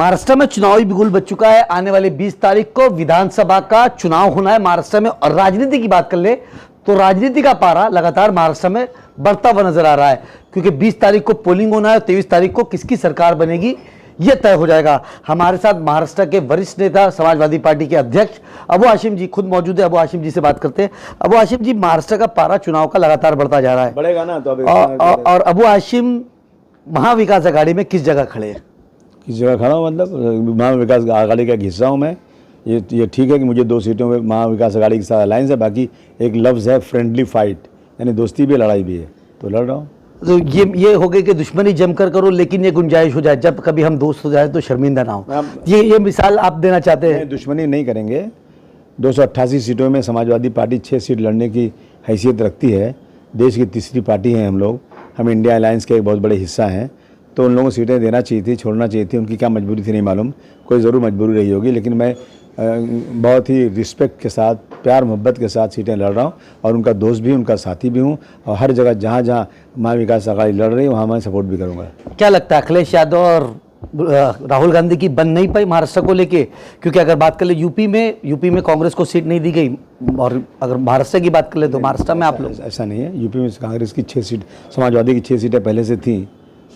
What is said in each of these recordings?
महाराष्ट्र में चुनावी बिगुल बज चुका है। आने वाली 20 तारीख को विधानसभा का चुनाव होना है महाराष्ट्र में। और राजनीति की बात कर ले तो राजनीति का पारा लगातार महाराष्ट्र में बढ़ता हुआ नजर आ रहा है, क्योंकि 20 तारीख को पोलिंग होना है और 23 तारीख को किसकी सरकार बनेगी यह तय हो जाएगा। हमारे साथ महाराष्ट्र के वरिष्ठ नेता समाजवादी पार्टी के अध्यक्ष अबू हाशिम जी खुद मौजूद है। अबू हाशिम जी से बात करते हैं। अबू हाशिम जी, महाराष्ट्र का पारा चुनाव का लगातार बढ़ता जा रहा है, बढ़ेगा ना तो और अबू हाशिम महाविकास आघाड़ी में किस जगह खड़े हैं? किस जगह खड़ा हूँ, मतलब महाविकास आघाड़ी का हिस्सा हूँ मैं। ये ठीक है कि मुझे 2 सीटों में महाविकास आघाड़ी के साथ अलायंस है। बाकी एक लफ्ज़ है फ्रेंडली फाइट, यानी दोस्ती भी लड़ाई भी है, तो लड़ रहा हूँ। तो ये हो गई कि दुश्मनी जमकर करो, लेकिन ये गुंजाइश हो जाए जब कभी हम दोस्त हो जाए तो शर्मिंदा ना हो। ये मिसाल आप देना चाहते हैं? दुश्मनी नहीं करेंगे। 288 सीटों में समाजवादी पार्टी 6 सीट लड़ने की हैसियत रखती है। देश की तीसरी पार्टी है हम लोग। हम इंडिया अलायंस के एक बहुत बड़े हिस्सा हैं, तो उन लोगों को सीटें देना चाहिए थी, छोड़ना चाहिए थी। उनकी क्या मजबूरी थी नहीं मालूम, कोई ज़रूर मजबूरी रही होगी, लेकिन मैं बहुत ही रिस्पेक्ट के साथ, प्यार मोहब्बत के साथ सीटें लड़ रहा हूँ और उनका दोस्त भी, उनका साथी भी हूँ। और हर जगह जहाँ जहाँ महाविकास आघाड़ी लड़ रही है वहाँ मैं सपोर्ट भी करूँगा। क्या लगता है अखिलेश यादव और राहुल गांधी की बन नहीं पाई महाराष्ट्र को लेके? क्योंकि अगर बात कर ले यूपी में कांग्रेस को सीट नहीं दी गई, और अगर महाराष्ट्र की बात कर ले तो महाराष्ट्र में आप लोग। ऐसा नहीं है। यूपी में कांग्रेस की 6 सीट, समाजवादी की 6 सीटें पहले से थीं,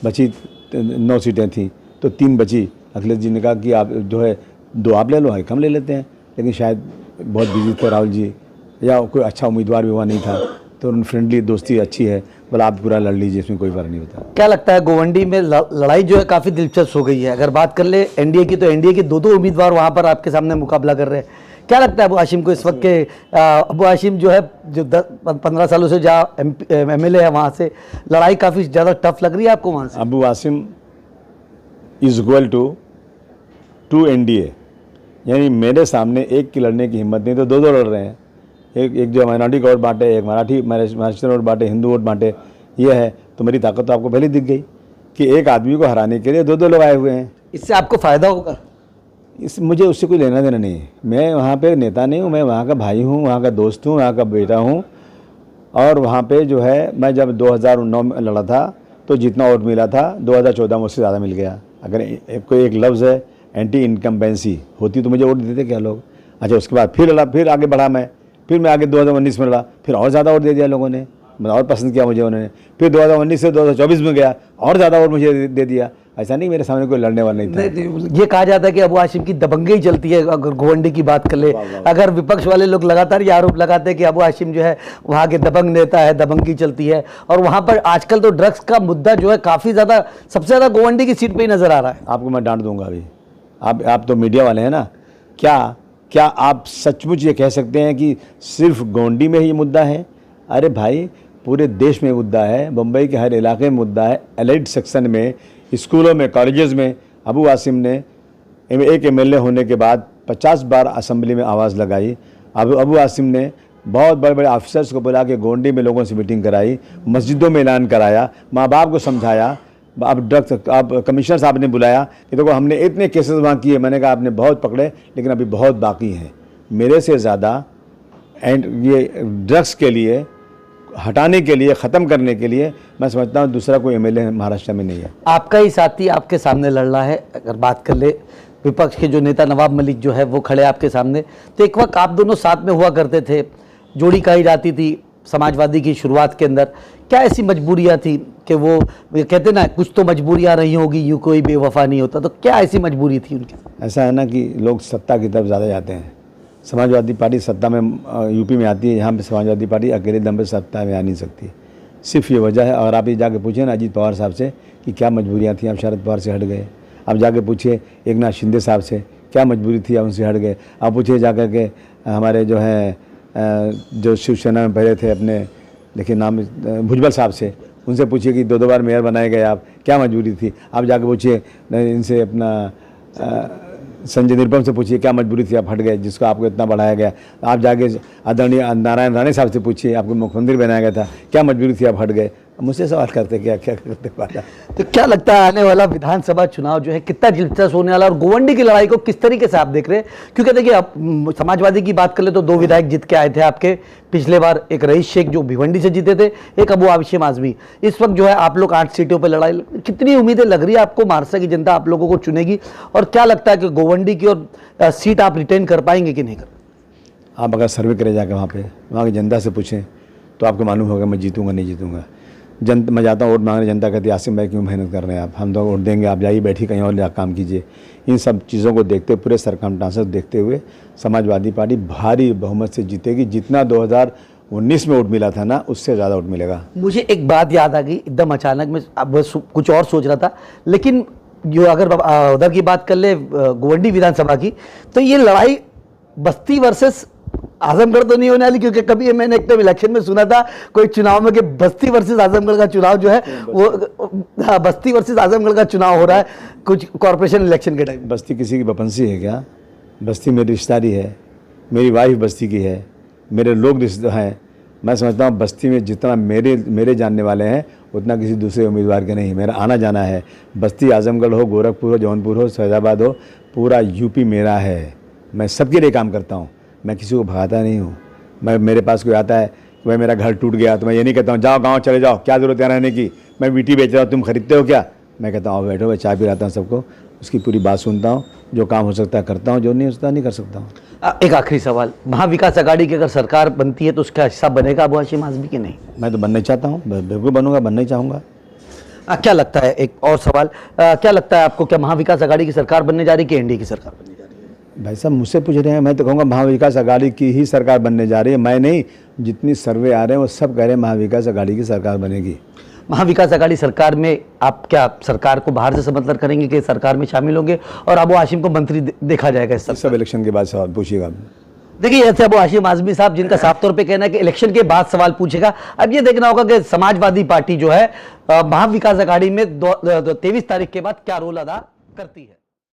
बची 9 सीटें थीं, तो 3 बची। अखिलेश जी ने कहा कि आप जो है 2 आप ले लो, हम ले लेते हैं, लेकिन शायद बहुत बिजी थे राहुल जी, या कोई अच्छा उम्मीदवार भी वहाँ नहीं था, तो उन फ्रेंडली दोस्ती अच्छी है, बोला आप पूरा लड़ लीजिए, इसमें कोई फर्क नहीं होता। क्या लगता है गोवंडी में लड़ाई जो है काफ़ी दिलचस्प हो गई है? अगर बात कर ले एनडीए की, तो एनडीए के 2 उम्मीदवार वहाँ पर आपके सामने मुकाबला कर रहे हैं। क्या लगता है अबू हाशिम को इस वक्त के? अबू हाशिम जो है, जो 15 सालों से जहाँ MLA है, वहाँ से लड़ाई काफ़ी ज़्यादा टफ लग रही है आपको वहाँ से? अबू हाशिम इज इक्वल टू एनडीए, यानी मेरे सामने एक की लड़ने की हिम्मत नहीं, तो 2 लड़ रहे हैं। एक जो माइनॉरिटी का वोट बांटे, एक महाराष्ट्र वोट बांटे, हिंदू वोट बांटे, ये है। तो मेरी ताकत तो आपको पहले दिख गई कि एक आदमी को हराने के लिए 2 लोग आए हुए हैं। इससे आपको फ़ायदा होगा? मुझे उससे कोई लेना देना नहीं है। मैं वहाँ पे नेता नहीं हूँ, मैं वहाँ का भाई हूँ, वहाँ का दोस्त हूँ, वहाँ का बेटा हूँ। और वहाँ पे जो है, मैं जब 2009 में लड़ा था तो जितना वोट मिला था 2014 में उससे ज़्यादा मिल गया। अगर कोई एक लफ्ज़ है एंटी इनकम्बेंसी होती तो मुझे वोट देते क्या लोग? अच्छा, उसके बाद फिर लड़ा, फिर आगे बढ़ा मैं, फिर मैं आगे 2019 में लड़ा, फिर और ज़्यादा वोट दे दिया लोगों ने, और पसंद किया मुझे उन्होंने। फिर 2019 से 2024 में गया, और ज़्यादा वोट मुझे दे दिया। ऐसा नहीं मेरे सामने कोई लड़ने वाला नहीं था। ये कहा जाता है कि अबू हाशिम की दबंगई चलती है। अगर गोवंडी की बात कर ले, अगर विपक्ष वाले लोग लगातार ये आरोप लगाते हैं कि अबू हाशिम जो है वहाँ के दबंग नेता है, दबंगई चलती है। और वहाँ पर आजकल तो ड्रग्स का मुद्दा जो है काफ़ी ज़्यादा, सबसे ज़्यादा गोवंडी की सीट पर ही नजर आ रहा है। आपको मैं डांट दूंगा अभी। आप तो मीडिया वाले हैं ना, क्या आप सचमुच ये कह सकते हैं कि सिर्फ गोंडी में ही मुद्दा है? अरे भाई, पूरे देश में मुद्दा है, बम्बई के हर इलाके में मुद्दा है। एलाइड सेक्शन में, स्कूलों में, कॉलेजेस में अबू हाशिम ने एक MLA होने के बाद 50 बार असेंबली में आवाज़ लगाई। अबू हाशिम ने बहुत बड़े बड़े ऑफिसर्स को बुला के गोंडी में लोगों से मीटिंग कराई, मस्जिदों में ऐलान कराया, माँ बाप को समझाया। अब ड्रग्स, अब कमिश्नर साहब ने बुलाया कि देखो हमने इतने केसेस वहाँ किए। मैंने कहा आपने बहुत पकड़े, लेकिन अभी बहुत बाकी हैं। मेरे से ज़्यादा एंड ये ड्रग्स के लिए हटाने के लिए, ख़त्म करने के लिए मैं समझता हूँ दूसरा कोई MLA महाराष्ट्र में नहीं है। आपका ही साथी आपके सामने लड़ रहा है। अगर बात कर ले विपक्ष के जो नेता नवाब मलिक जो है वो खड़े आपके सामने, तो एक वक्त आप दोनों साथ में हुआ करते थे, जोड़ी कही जाती थी समाजवादी की शुरुआत के अंदर। क्या ऐसी मजबूरियां थी कि वो कहते ना, कुछ तो मजबूरियां रही होगी, यूँ कोई बेवफा नहीं होता, तो क्या ऐसी मजबूरी थी उनकी? ऐसा है ना कि लोग सत्ता की तरफ ज़्यादा जाते हैं। समाजवादी पार्टी सत्ता में यूपी में आती है, यहाँ पे समाजवादी पार्टी अकेले दम पे सत्ता में आ नहीं सकती। सिर्फ ये वजह है। और आप ये जाके पूछिए ना अजीत पवार साहब से कि क्या मजबूरियाँ थी, आप शरद पवार से हट गए। आप जाके पूछिए एकनाथ शिंदे साहब से क्या मजबूरी थी, आप उनसे हट गए। आप पूछिए जाकर के हमारे जो हैं जो शिवसेना में पहले थे, अपने देखिए नाम, भुजबल साहब से, उनसे पूछिए कि 2 बार मेयर बनाए गए आप, क्या मजबूरी थी। आप जाके पूछिए इनसे, अपना संजय निरुपम से पूछिए क्या मजबूरी थी, आप हट गए, जिसको आपको इतना बढ़ाया गया। आप जाके आदरणीय नारायण राणे साहब से पूछिए, आपको मुख्यमंत्री बनाया गया था, क्या मजबूरी थी, आप हट गए। मुझसे सवाल करते क्या क्या करते पाया। तो क्या लगता है आने वाला विधानसभा चुनाव जो है कितना दिलचस्प होने वाला, और गोवंडी की लड़ाई को किस तरीके से आप देख रहे हैं? क्योंकि देखिए आप समाजवादी की बात कर ले तो 2 विधायक जीत के आए थे आपके पिछले बार, एक रईस शेख जो भिवंडी से जीते थे, एक अबू हाशिम आजमी। इस वक्त जो है आप लोग 8 सीटों पर लड़ाई, कितनी उम्मीदें लग रही है आपको महाराष्ट्र की जनता आप लोगों को चुनेगी, और क्या लगता है कि गोवंडी की और सीट आप रिटेन कर पाएंगे कि नहीं कर? आप अगर सर्वे करें जाकर वहाँ की जनता से पूछें तो आपको मालूम होगा मैं जीतूंगा नहीं जीतूंगा। मैं जाता हूँ वोट मांगने, जनता कहती है आसिम भाई क्यों मेहनत कर रहे हैं आप, हम तो वोट देंगे, आप जाइए बैठी कहीं और काम कीजिए। इन सब चीज़ों को देखते हुए, पूरे सरकमस्टांसेस देखते हुए समाजवादी पार्टी भारी बहुमत से जीतेगी। जितना 2019 में वोट मिला था ना, उससे ज़्यादा वोट मिलेगा। मुझे एक बात याद आ गई एकदम अचानक, मैं अब कुछ और सोच रहा था, लेकिन जो अगर उधर की बात कर ले गोवंडी विधानसभा की, तो ये लड़ाई बस्ती वर्सेस आजमगढ़ तो नहीं होने वाली, क्योंकि कभी मैंने एक इलेक्शन में सुना था कोई चुनाव में कि बस्ती वर्सेस आजमगढ़ का चुनाव जो है वो, हाँ, बस्ती वर्सेस आजमगढ़ का चुनाव हो रहा है कुछ कॉर्पोरेशन इलेक्शन के टाइम। बस्ती किसी की बपंसी है क्या? बस्ती मेरी रिश्तेदारी है, मेरी वाइफ बस्ती की है, मेरे लोग रिश्तेदार हैं। मैं समझता हूँ बस्ती में जितना मेरे जानने वाले हैं उतना किसी दूसरे उम्मीदवार के नहीं। मेरा आना जाना है, बस्ती आजमगढ़ हो, गोरखपुर हो, जौनपुर हो, फैजाबाद हो, पूरा यूपी मेरा है। मैं सबके लिए काम करता हूँ, मैं किसी को भगाता नहीं हूँ। मेरे पास कोई आता है कि भाई मेरा घर टूट गया, तो मैं ये नहीं कहता हूँ जाओ गांव चले जाओ, क्या ज़रूरत है रहने की, मैं वीटी बेच रहा हूँ, तुम खरीदते हो क्या? मैं कहता हूँ आओ बैठो, मैं चाय पिलाता हूँ सबको, उसकी पूरी बात सुनता हूँ, जो काम हो सकता है करता हूँ, जो नहीं हो सकता नहीं कर सकता हूँ। एक आखिरी सवाल, महाविकास आघाड़ी की अगर सरकार बनती है तो उसका हिस्सा बनेगा अबू हाशिम आजमी की नहीं? मैं तो बनना चाहता हूँ, बिल्कुल बनूंगा, बनना ही चाहूँगा। क्या लगता है, एक और सवाल, क्या लगता है आपको, क्या महाविकास आघाड़ी की सरकार बनने जा रही है कि एनडीए की सरकार बनने जा रही है? भाई साहब मुझसे पूछ रहे हैं, मैं तो कहूँगा महाविकास आघाड़ी की ही सरकार बनने जा रही है। मैं नहीं, जितनी सर्वे आ रहे हैं वो सब कह रहे हैं महाविकास आघाड़ी की सरकार बनेगी। महाविकास आघाड़ी सरकार में आप क्या सरकार को बाहर से समर्थन करेंगे कि सरकार में शामिल होंगे और अबू हाशिम को मंत्री देखा जाएगा? इस सब इलेक्शन के बाद सवाल पूछिएगा। देखिए ऐसे अबू हाशिम आजमी साहब जिनका साफ तौर पे कहना है कि इलेक्शन के बाद सवाल पूछेगा। अब ये देखना होगा कि समाजवादी पार्टी जो है महाविकास आघाड़ी में 23 तारीख के बाद क्या रोल अदा करती है।